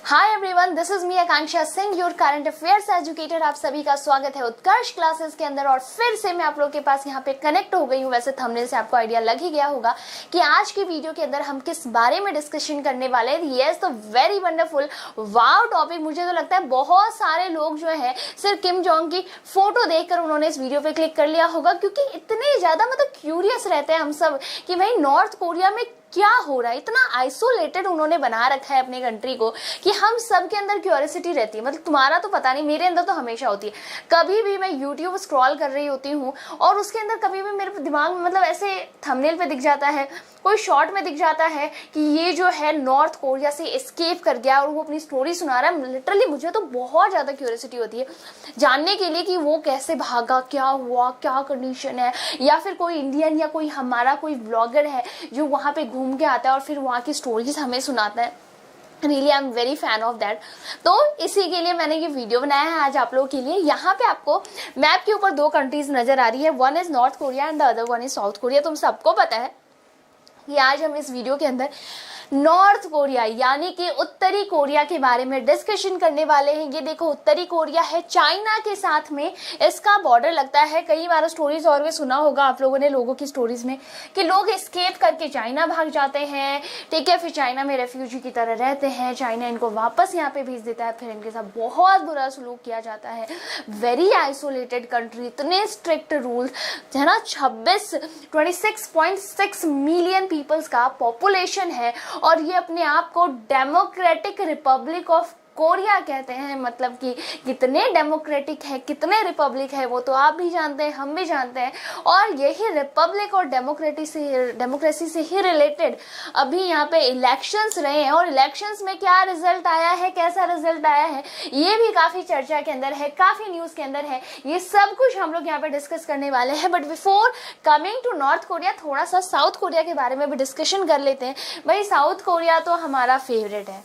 Hi everyone, this is me Akanksha Singh, your current affairs educator. आप सभी का स्वागत है उत्कर्ष क्लासेस के अंदर। और फिर से मैं आप लोगों के पास यहाँ पे कनेक्ट हो गई हूँ। वैसे थंबनेल से आपको आइडिया लग ही गया होगा कि आज की वीडियो के अंदर हम किस बारे में डिस्कशन करने वाले हैं। यस, तो वेरी वंडरफुल वाव टॉपिक। मुझे तो लगता है बहुत सारे लोग जो है सिर्फ किम जोंग की फोटो देखकर उन्होंने इस वीडियो पे क्लिक कर लिया होगा, क्योंकि इतने ज्यादा क्यूरियस रहते हैं हम सब कि भाई नॉर्थ कोरिया में क्या हो रहा है। इतना आइसोलेटेड उन्होंने बना रखा है अपनी कंट्री को कि हम सब के अंदर क्यूरियोसिटी रहती है। तुम्हारा तो पता नहीं, मेरे अंदर तो हमेशा होती है। कभी भी मैं यूट्यूब स्क्रॉल कर रही होती हूँ और उसके अंदर कभी भी मेरे दिमाग में ऐसे थंबनेल पे दिख जाता है, कोई शॉर्ट में दिख जाता है कि ये जो है नॉर्थ कोरिया से एस्केप कर गया और वो अपनी स्टोरी सुना रहा है। लिटरली मुझे तो बहुत ज्यादा क्यूरियोसिटी होती है जानने के लिए कि वो कैसे भागा, क्या हुआ, क्या कंडीशन है, या फिर कोई इंडियन या कोई हमारा कोई ब्लॉगर है जो वहां पे घूम के आता है और फिर वहां की स्टोरीज हमें सुनाता है। Really I am very fan of that. तो इसी के लिए मैंने ये वीडियो बनाया है आज आप लोगों के लिए। यहाँ पे आपको मैप के ऊपर दो कंट्रीज नजर आ रही है, one is north Korea and the other one is south Korea. तुम सबको पता है कि आज हम इस वीडियो के अंदर नॉर्थ कोरिया यानी कि उत्तरी कोरिया के बारे में डिस्कशन करने वाले हैं। ये देखो, उत्तरी कोरिया है चाइना के साथ में इसका बॉर्डर लगता है। कई बार स्टोरीज और भी सुना होगा आप लोगों ने, लोगों की स्टोरीज में, कि लोग एस्केप करके चाइना भाग जाते हैं, ठीक है, फिर चाइना में रेफ्यूजी की तरह रहते हैं, चाइना इनको वापस यहाँ पे भेज देता है, फिर इनके साथ बहुत बुरा सलूक किया जाता है। वेरी आइसोलेटेड कंट्री, इतने स्ट्रिक्ट रूल्स है ना। 26.6 मिलियन पीपल्स का पॉपुलेशन है और ये अपने आप को डेमोक्रेटिक रिपब्लिक ऑफ कोरिया कहते हैं। मतलब कि कितने डेमोक्रेटिक है, कितने रिपब्लिक है, वो तो आप भी जानते हैं, हम भी जानते हैं। और यही रिपब्लिक और डेमोक्रेसी से ही रिलेटेड अभी यहाँ पे इलेक्शंस रहे हैं और इलेक्शंस में क्या रिजल्ट आया है, कैसा रिजल्ट आया है, ये भी काफी चर्चा के अंदर है, काफी न्यूज के अंदर है। ये सब कुछ हम लोग यहाँ पे डिस्कस करने वाले हैं। But before coming to North Korea, थोड़ा सा साउथ कोरिया के बारे में भी डिस्कशन कर लेते हैं। भाई साउथ कोरिया तो हमारा फेवरेट है,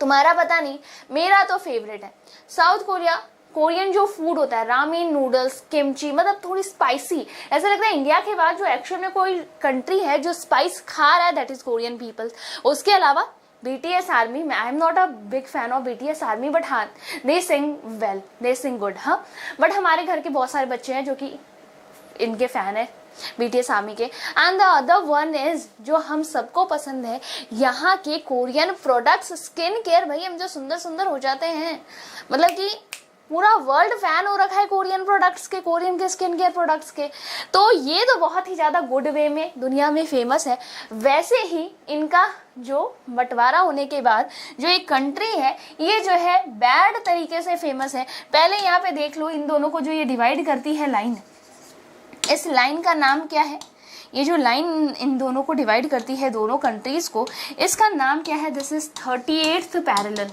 तुम्हारा पता नहीं, मेरा तो फेवरेट है साउथ कोरिया। कोरियन जो फूड होता है, रामेन नूडल्स, किमची, थोड़ी स्पाइसी, ऐसा लगता है इंडिया के बाद जो एक्चुअल में कोई कंट्री है जो स्पाइस खा रहा है, दैट इज कोरियन पीपल्स। उसके अलावा BTS army, I am not a big fan of BTS army, but हाँ, दे सिंग वेल, दे सिंग गुड। हाँ, बट हमारे घर के बहुत सारे बच्चे हैं जो कि इनके फैन है BTS आर्मी के। And the other one is जो हम सबको पसंद है, यहाँ के कोरियन प्रोडक्ट्स, स्किन केयर। भाई हम जो सुंदर सुंदर हो जाते हैं, कि पूरा वर्ल्ड फैन हो रखा है कोरियन प्रोडक्ट्स के, कोरियन के स्किन केयर प्रोडक्ट्स के। तो ये तो बहुत ही ज्यादा गुड वे में दुनिया में फेमस है। वैसे ही इनका जो बंटवारा होने के बाद जो एक कंट्री है, ये जो है बैड तरीके से फेमस है। पहले यहाँ पे देख लो, इन दोनों को जो ये डिवाइड करती है लाइन, इस लाइन का नाम क्या है? ये जो लाइन इन दोनों को डिवाइड करती है, दोनों कंट्रीज को, इसका नाम क्या है? दिस इज 38th पैरेलल,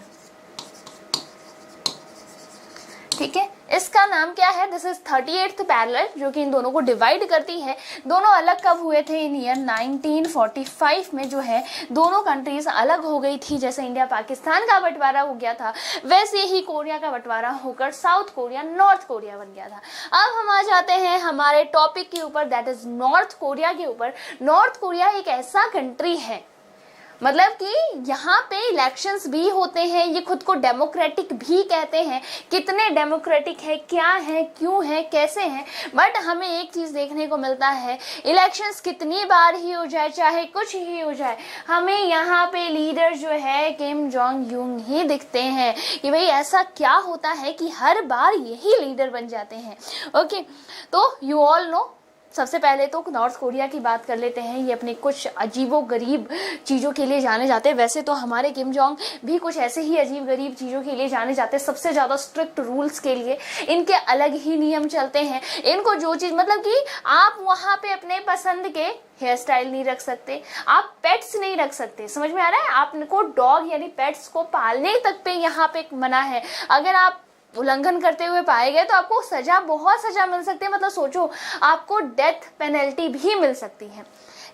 ठीक है, इसका नाम क्या है? दिस इज 38th पैरेलल, जो कि इन दोनों को डिवाइड करती है। दोनों अलग कब हुए थे? इन ईयर 1945 में जो है दोनों कंट्रीज अलग हो गई थी। जैसे इंडिया पाकिस्तान का बंटवारा हो गया था, वैसे ही कोरिया का बंटवारा होकर साउथ कोरिया नॉर्थ कोरिया बन गया था। अब हम आ जाते हैं हमारे टॉपिक के ऊपर, दैट इज नॉर्थ कोरिया के ऊपर। नॉर्थ कोरिया एक ऐसा कंट्री है, कि यहाँ पे इलेक्शंस भी होते हैं, ये खुद को डेमोक्रेटिक भी कहते हैं। कितने डेमोक्रेटिक है, क्या है, क्यों है, कैसे हैं, बट हमें एक चीज देखने को मिलता है, इलेक्शंस कितनी बार ही हो जाए, चाहे कुछ ही हो जाए, हमें यहाँ पे लीडर जो है किम जोंग यूंग ही दिखते हैं। कि भाई ऐसा क्या होता है कि हर बार यही लीडर बन जाते हैं। ओके, तो यू ऑल नो, सबसे पहले तो नॉर्थ कोरिया की बात कर लेते हैं। ये अपने कुछ अजीबो गरीब चीज़ों के लिए जाने जाते हैं। वैसे तो हमारे किम जोंग भी कुछ ऐसे ही अजीब गरीब चीज़ों के लिए जाने जाते हैं, सबसे ज़्यादा स्ट्रिक्ट रूल्स के लिए। इनके अलग ही नियम चलते हैं। इनको जो चीज़, कि आप वहाँ पे अपने पसंद के हेयर स्टाइल नहीं रख सकते, आप पेट्स नहीं रख सकते, समझ में आ रहा है? आपको डॉग यानी पेट्स को पालने तक पे यहाँ पे मना है। अगर आप उल्लंघन करते हुए पाए गए तो आपको सजा, बहुत सजा मिल सकती है। सोचो, आपको डेथ पेनल्टी भी मिल सकती है।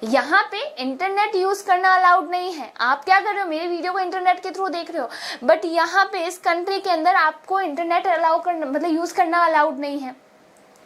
यहाँ पे इंटरनेट यूज करना अलाउड नहीं है। आप क्या कर रहे हो, मेरे वीडियो को इंटरनेट के थ्रू देख रहे हो, बट यहाँ पे इस कंट्री के अंदर आपको इंटरनेट अलाउ करना, यूज करना अलाउड नहीं है।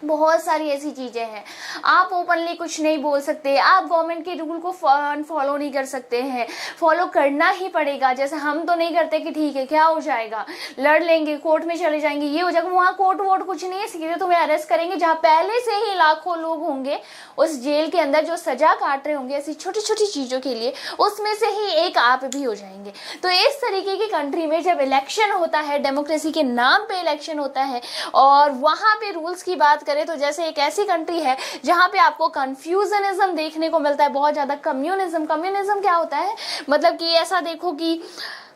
बहुत सारी ऐसी चीजें हैं, आप ओपनली कुछ नहीं बोल सकते, आप गवर्नमेंट के रूल को फॉलो नहीं कर सकते हैं, फॉलो करना ही पड़ेगा। जैसे हम तो नहीं करते कि ठीक है क्या हो जाएगा, लड़ लेंगे, कोर्ट में चले जाएंगे, ये हो जाएगा, वहाँ कोर्ट वोट कुछ नहीं है, सीधे तुम्हें अरेस्ट करेंगे। जहाँ पहले से ही लाखों लोग होंगे उस जेल के अंदर जो सजा काट रहे होंगे ऐसी छोटी छोटी चीजों के लिए, उसमें से ही एक आप भी हो जाएंगे। तो इस तरीके की कंट्री में जब इलेक्शन होता है, डेमोक्रेसी के नाम पे इलेक्शन होता है, और वहां पे रूल्स की बात करें तो जैसे एक ऐसी कंट्री है जहां पे आपको कंफ्यूजनिज्म देखने को मिलता है, बहुत ज्यादा कम्युनिज्म क्या होता है, मतलब कि ऐसा देखो कि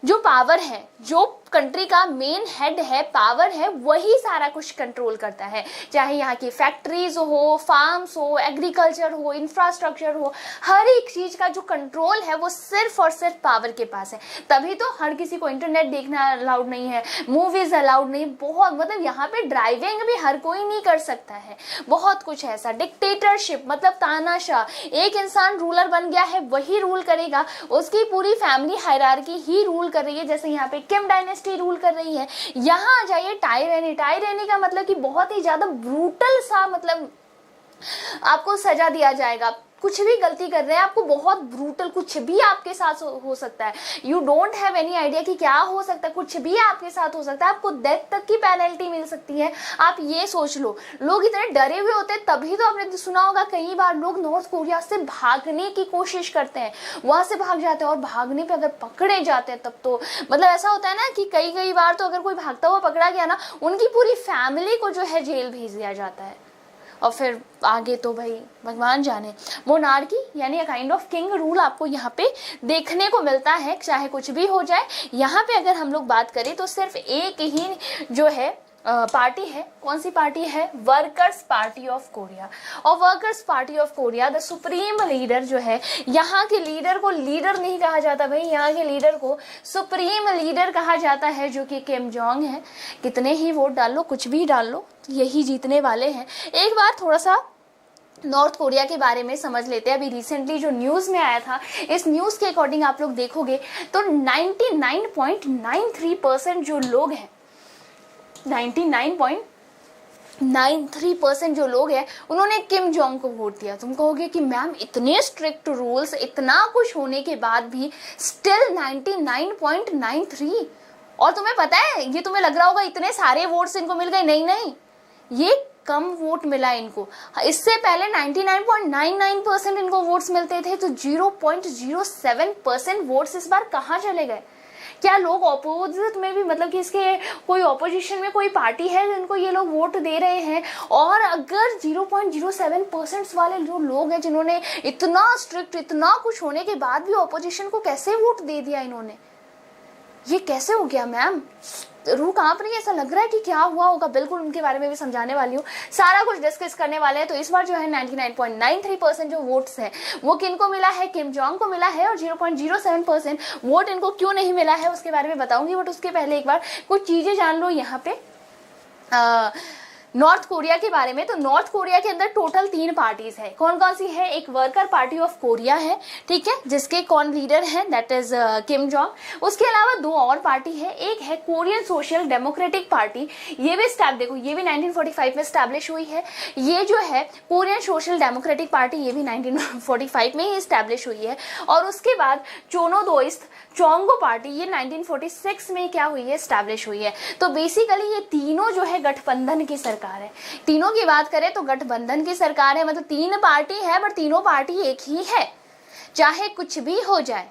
जो पावर है, जो कंट्री का मेन हेड है, पावर है, वही सारा कुछ कंट्रोल करता है। चाहे यहाँ की फैक्ट्रीज हो, फार्म्स हो, एग्रीकल्चर हो, इंफ्रास्ट्रक्चर हो, हर एक चीज का जो कंट्रोल है वो सिर्फ और सिर्फ पावर के पास है। तभी तो हर किसी को इंटरनेट देखना अलाउड नहीं है, मूवीज अलाउड नहीं, बहुत मतलब यहाँ पे ड्राइविंग भी हर कोई नहीं कर सकता है, बहुत कुछ ऐसा। डिक्टेटरशिप मतलब तानाशाह, एक इंसान रूलर बन गया है, वही रूल करेगा, उसकी पूरी फैमिली हायरार्की ही रूल कर रही है। जैसे यहाँ पे किम डायनेस्टी रूल कर रही है, यहाँ आ जाइए टाइरेनी का मतलब कि बहुत ही ज्यादा ब्रूटल सा, मतलब आपको सजा दिया जाएगा, कुछ भी गलती कर रहे हैं आपको बहुत ब्रूटल, कुछ भी आपके साथ हो सकता है। You don't have any idea कि क्या हो सकता है, कुछ भी आपके साथ हो सकता है, आपको डेथ तक की पेनल्टी मिल सकती है। आप ये सोच लो, लोग इतने डरे हुए होते हैं, तभी तो आपने सुना होगा कई बार लोग नॉर्थ कोरिया से भागने की कोशिश करते हैं, वहां से भाग जाते हैं, और भागने पे अगर पकड़े जाते हैं तब तो मतलब ऐसा होता है ना कि कई बार तो अगर कोई भागता हुआ पकड़ा गया ना, उनकी पूरी फैमिली को जो है जेल भेज दिया जाता है, और फिर आगे तो भाई भगवान जाने। मोनार्की यानी a kind of king rule आपको यहाँ पे देखने को मिलता है, चाहे कुछ भी हो जाए। यहाँ पे अगर हम लोग बात करें तो सिर्फ एक ही जो है पार्टी है, कौन सी पार्टी है, वर्कर्स पार्टी ऑफ कोरिया। और workers party of Korea the supreme leader जो है, यहाँ के लीडर को लीडर नहीं कहा जाता भाई, यहाँ के लीडर को सुप्रीम लीडर कहा जाता है, जो कि किम जोंग है। कितने ही वोट डाल लो, कुछ भी डाल लो, यही जीतने वाले हैं। एक बार थोड़ा सा नॉर्थ कोरिया के बारे में समझ लेते हैं। अभी रिसेंटली जो न्यूज़ में आया था, इस न्यूज़ के अकॉर्डिंग आप लोग देखोगे तो 99.93% जो लोग हैं, 99.93% जो लोग हैं, उन्होंने किम जोंग को वोट दिया। तुम कहोगे कि मैम इतने स्ट्रिक्ट रूल्स, इतना कुछ होने के बाद भी स्टिल 99.93, और तुम्हें पता है, ये तुम्हें लग रहा होगा इतने सारे वोट्स इनको मिल गए, नहीं, ये कम वोट मिला इनको। इससे पहले 99.99% इनको वोट्स मिलते थे, तो 0.07% वोट्स इस बार कहाँ चले गए? क्या लोग ऑपोजिट में भी, मतलब कि इसके कोई ऑपोजिशन में कोई पार्टी है जिनको ये लोग वोट दे रहे हैं? और अगर 0.07% वाले जो लोग हैं जिन्होंने इतना स्ट्रिक्ट, इतना कुछ होने के बाद भी ऑपोजिशन को कैसे वोट दे दिया इन्होंने, ये कैसे हो गया मैम? रूह कांप रही है, ऐसा लग रहा है कि क्या हुआ होगा। बिल्कुल उनके बारे में भी समझाने वाली हूँ, सारा कुछ डिस्कस करने वाले हैं। तो इस बार जो है 99.93% जो वोट्स है वो किनको मिला है, किम जोंग को मिला है, और 0.07% वोट इनको क्यों नहीं मिला है उसके बारे में बताऊंगी। बट उसके पहले एक बार कुछ चीजें जान लो यहाँ पे नॉर्थ कोरिया के बारे में। तो नॉर्थ कोरिया के अंदर टोटल 3 पार्टीज है। कौन कौन सी है? एक वर्कर पार्टी ऑफ कोरिया है, ठीक है, जिसके कौन लीडर है, दैट इज किम जोंग। उसके अलावा 2 और पार्टी है, एक है कोरियन सोशल डेमोक्रेटिक पार्टी, ये भी देखो ये भी 1945 में स्टैब्लिश हुई है। ये जो है कोरियन सोशल डेमोक्रेटिक पार्टी, ये भी 1945 में ही स्टैब्लिश हुई है। और उसके बाद चोनोदोइस्ट चोंगो पार्टी, ये 1946 में क्या हुई है, स्टैब्लिश हुई है। तो बेसिकली ये तीनों जो है गठबंधन की सरकार है। तीनों की बात करें तो गठबंधन की सरकार है, मतलब 3 पार्टी है, बट तीनों पार्टी एक ही है। चाहे कुछ भी हो जाए,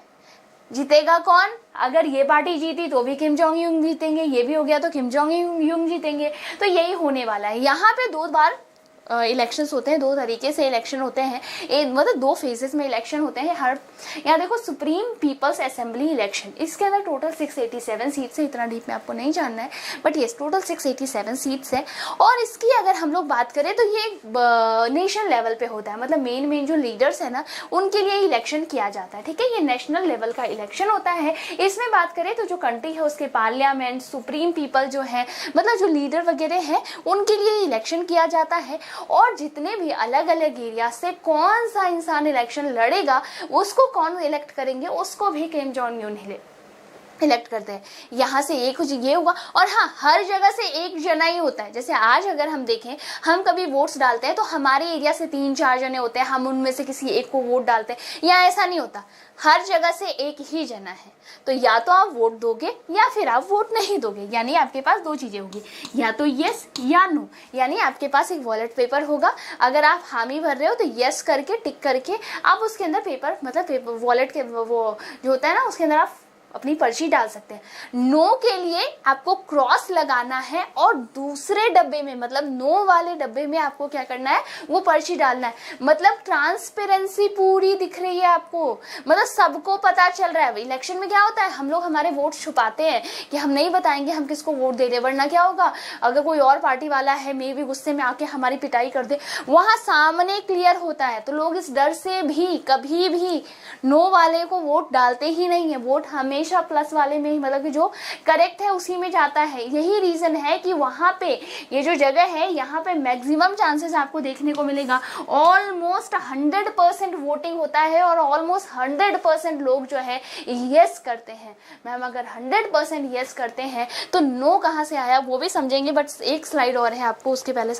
जीतेगा कौन? अगर ये पार्टी जीती तो भी किम जोंग यूंग जीतेंगे, ये भी हो गया तो किम जोंग यूंग जीतेंगे। तो यही होने वाला है। यहाँ पे 2 बार इलेक्शंस होते हैं, 2 तरीके से इलेक्शन होते हैं, मतलब 2 फेजेस में इलेक्शन होते हैं। हर यहाँ देखो सुप्रीम पीपल्स असेंबली इलेक्शन, इसके अंदर टोटल 687 सीट्स है। इतना डीप में आपको नहीं जानना है, बट ये टोटल 687 सीट्स है। और इसकी अगर हम लोग बात करें तो ये नेशनल लेवल पे होता है, मतलब मेन जो लीडर्स है ना, उनके लिए इलेक्शन किया जाता है, ठीक है। ये नेशनल लेवल का इलेक्शन होता है। इसमें बात करें तो जो कंट्री है उसके पार्लियामेंट, सुप्रीम पीपल जो है, मतलब जो लीडर वगैरह है, उनके लिए इलेक्शन किया जाता है। और जितने भी अलग अलग एरिया से कौन सा इंसान इलेक्शन लड़ेगा, उसको कौन इलेक्ट करेंगे, उसको भी किम जोंग यून इलेक्ट करते हैं, यहाँ से एक ये होगा। और हाँ, हर जगह से एक जना ही होता है। जैसे आज अगर हम देखें, हम कभी वोट्स डालते हैं तो हमारे एरिया से 3-4 जने होते हैं, हम उनमें से किसी एक को वोट डालते हैं, या ऐसा नहीं होता, हर जगह से एक ही जना है। तो या तो आप वोट दोगे या फिर आप वोट नहीं दोगे, यानी आपके पास दो चीजें होगी, या तो यस या नो। यानी आपके पास एक वॉलेट पेपर होगा, अगर आप हामी भर रहे हो तो यस करके टिक करके आप उसके अंदर पेपर, मतलब पेपर वॉलेट के वो जो होता है ना, उसके अंदर आप अपनी पर्ची डाल सकते हैं। नो के लिए आपको क्रॉस लगाना है और दूसरे डब्बे में, मतलब नो वाले डब्बे में आपको क्या करना है, वो पर्ची डालना है। मतलब ट्रांसपेरेंसी पूरी दिख रही है आपको, मतलब सबको पता चल रहा है। इलेक्शन में क्या होता है, हम लोग हमारे वोट छुपाते हैं कि हम नहीं बताएंगे हम किसको वोट दे रहे, वरना क्या होगा, अगर कोई और पार्टी वाला है मे भी गुस्से में आके हमारी पिटाई कर दे। वहां सामने क्लियर होता है, तो लोग इस डर से भी कभी भी नो वाले को वोट डालते ही नहीं है। वोट हमेशा प्लस वाले में ही, मतलब कि जो करेक्ट है उसी में जाता है। यही रीजन है कि वहां पे ये जो जगह है, यहाँ पे मैक्सिमम चांसेस आपको देखने को मिलेगा। ऑलमोस्ट 100% वोटिंग होता है और ऑलमोस्ट 100% लोग जो है यस करते हैं। मैम अगर 100% यस करते हैं तो नो कहाँ से आया वो भी समझेंगे, बट एक स्लाइड और है आपको, उसके पहले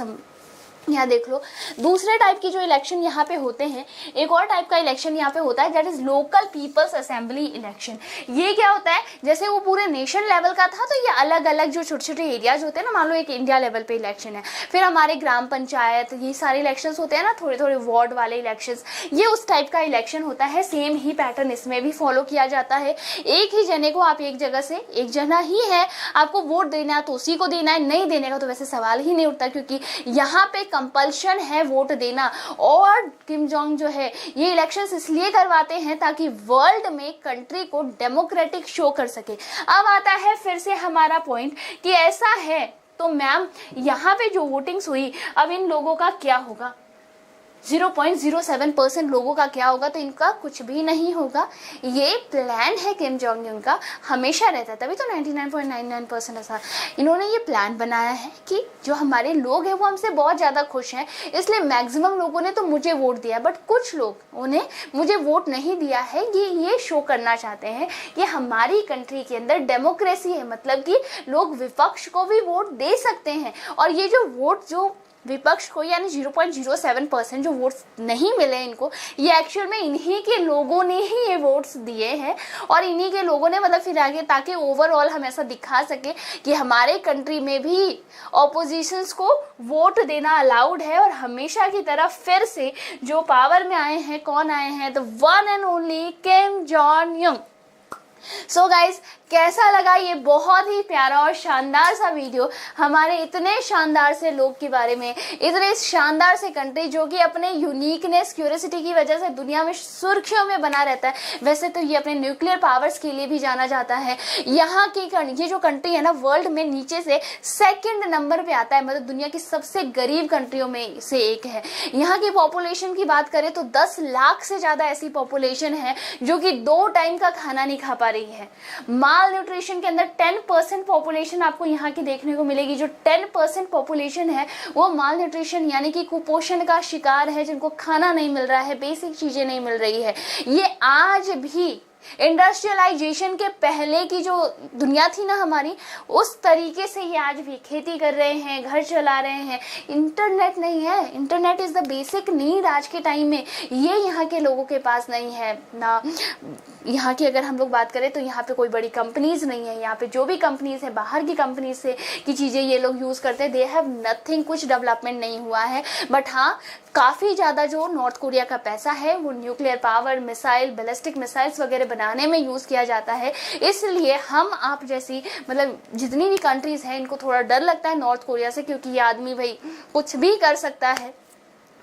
यहाँ देख लो। दूसरे टाइप की जो इलेक्शन यहाँ पे होते हैं, एक और टाइप का इलेक्शन यहाँ पे होता है, that is local people's assembly election. ये क्या होता है, जैसे वो पूरे नेशन लेवल का था, तो ये अलग अलग जो छोटे छोटे एरियाज होते हैं ना, मान लो एक इंडिया लेवल पे इलेक्शन है, फिर हमारे ग्राम पंचायत, ये सारे इलेक्शन होते हैं ना, थोड़े थोड़े वार्ड वाले इलेक्शन, ये उस टाइप का इलेक्शन होता है। सेम ही पैटर्न इसमें भी फॉलो किया जाता है। एक ही जने को आप एक जगह से, एक जना ही है, आपको वोट देना है तो उसी को देना है, नहीं देने का तो वैसे सवाल ही नहीं उठता, क्योंकि यहाँ पे कंपल्शन है वोट देना। और किम जोंग जो है ये इलेक्शंस इसलिए करवाते हैं ताकि वर्ल्ड में कंट्री को डेमोक्रेटिक शो कर सके। अब आता है फिर से हमारा पॉइंट कि ऐसा है तो मैम यहाँ पे जो वोटिंग्स हुई, अब इन लोगों का क्या होगा, 0.07% लोगों का क्या होगा, तो इनका कुछ भी नहीं होगा। ये प्लान है किम जोंग उन का, हमेशा रहता है, तभी तो 99.99% ऐसा इन्होंने ये प्लान बनाया है कि जो हमारे लोग हैं वो हमसे बहुत ज़्यादा खुश हैं, इसलिए मैक्सिमम लोगों ने तो मुझे वोट दिया, बट कुछ लोग उन्हें मुझे वोट नहीं दिया है। ये शो करना चाहते हैं कि हमारी कंट्री के अंदर डेमोक्रेसी है, मतलब कि लोग विपक्ष को भी वोट दे सकते हैं। और ये जो वोट जो विपक्ष को, यानी 0.07% जो वोट्स नहीं मिले इनको, ये एक्चुअल में इन्हीं के लोगों ने ही ये वोट्स दिए हैं। और इन्हीं के लोगों ने मतलब फिर आगे, ताकि ओवरऑल हम ऐसा दिखा सके कि हमारे कंट्री में भी ऑपोजिशंस को वोट देना अलाउड है। और हमेशा की तरह फिर से जो पावर में आए हैं, कौन आए हैं, the one and only Kim Jong Un. So guys, कैसा लगा ये बहुत ही प्यारा और शानदार सा वीडियो, हमारे इतने शानदार से लोग के बारे में, इतने शानदार से कंट्री जो कि अपने यूनिकनेस, क्यूरियोसिटी की वजह से दुनिया में सुर्खियों में बना रहता है। वैसे तो ये अपने न्यूक्लियर पावर्स के लिए भी जाना जाता है। यहाँ की ये जो कंट्री है ना, वर्ल्ड में नीचे से 2nd नंबर पे आता है, मतलब दुनिया की सबसे गरीब कंट्रियों में से एक है। यहाँ की पॉपुलेशन की बात करें तो 10 लाख से ज्यादा ऐसी पॉपुलेशन है जो कि 2 टाइम का खाना नहीं खा पा रही है। माल न्यूट्रिशन के अंदर 10% पॉपुलेशन आपको यहाँ की देखने को मिलेगी। जो 10% पॉपुलेशन है वो माल न्यूट्रिशन यानी कि कुपोषण का शिकार है, जिनको खाना नहीं मिल रहा है, बेसिक चीजें नहीं मिल रही है। ये आज भी इंडस्ट्रियलाइजेशन के पहले की जो दुनिया थी ना हमारी, उस तरीके से ये आज भी खेती कर रहे हैं, घर चला रहे हैं। इंटरनेट नहीं है, internet is the basic need आज के टाइम में, ये यहाँ के लोगों के पास नहीं है ना। यहाँ की अगर हम लोग बात करें तो यहाँ पे कोई बड़ी कंपनीज नहीं है। यहाँ पे जो भी कंपनीज है बाहर की कंपनीज से की चीजें ये लोग यूज करते हैं, दे हैव नथिंग, कुछ डेवलपमेंट नहीं हुआ है। बट हाँ, काफी ज्यादा जो नॉर्थ कोरिया का पैसा है वो nuclear power, missile, ballistic missiles वगैरह बनाने में यूज किया जाता है। इसलिए हम आप जैसी मतलब जितनी भी कंट्रीज हैं इनको थोड़ा डर लगता है नॉर्थ कोरिया से, क्योंकि ये आदमी भाई कुछ भी कर सकता है,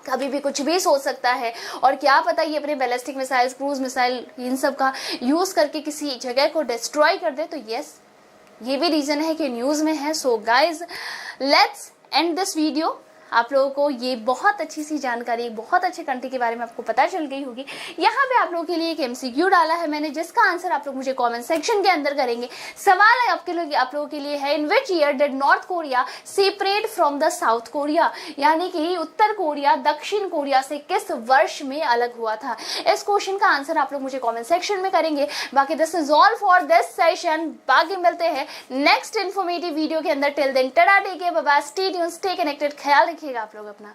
कभी भी कुछ भी सोच सकता है। और क्या पता ये अपने बैलिस्टिक मिसाइल्स, क्रूज मिसाइल, इन सब का यूज करके किसी जगह को डिस्ट्रॉय कर दे। तो यस, ये भी रीजन है कि न्यूज में है। So guys, let's end this video. आप लोगों को ये बहुत अच्छी सी जानकारी, बहुत अच्छे कंट्री के बारे में आपको पता चल गई होगी। यहाँ पे आप लोगों के लिए एक MCQ डाला है मैंने, जिसका आंसर आप लोग मुझे कमेंट सेक्शन के अंदर करेंगे। सवाल है आप लोगों के लिए है, in which year did north Korea separate from the south Korea, यानी कि उत्तर कोरिया दक्षिण कोरिया से किस वर्ष में अलग हुआ था। इस क्वेश्चन का आंसर आप लोग मुझे कमेंट सेक्शन में करेंगे। बाकी this is all for this session. बाकी मिलते हैं नेक्स्ट इन्फॉर्मेटिव वीडियो के अंदर। Till then tata, take care, bye bye, stay tuned, stay connected. ख्याल रखिएगा आप लोग अपना।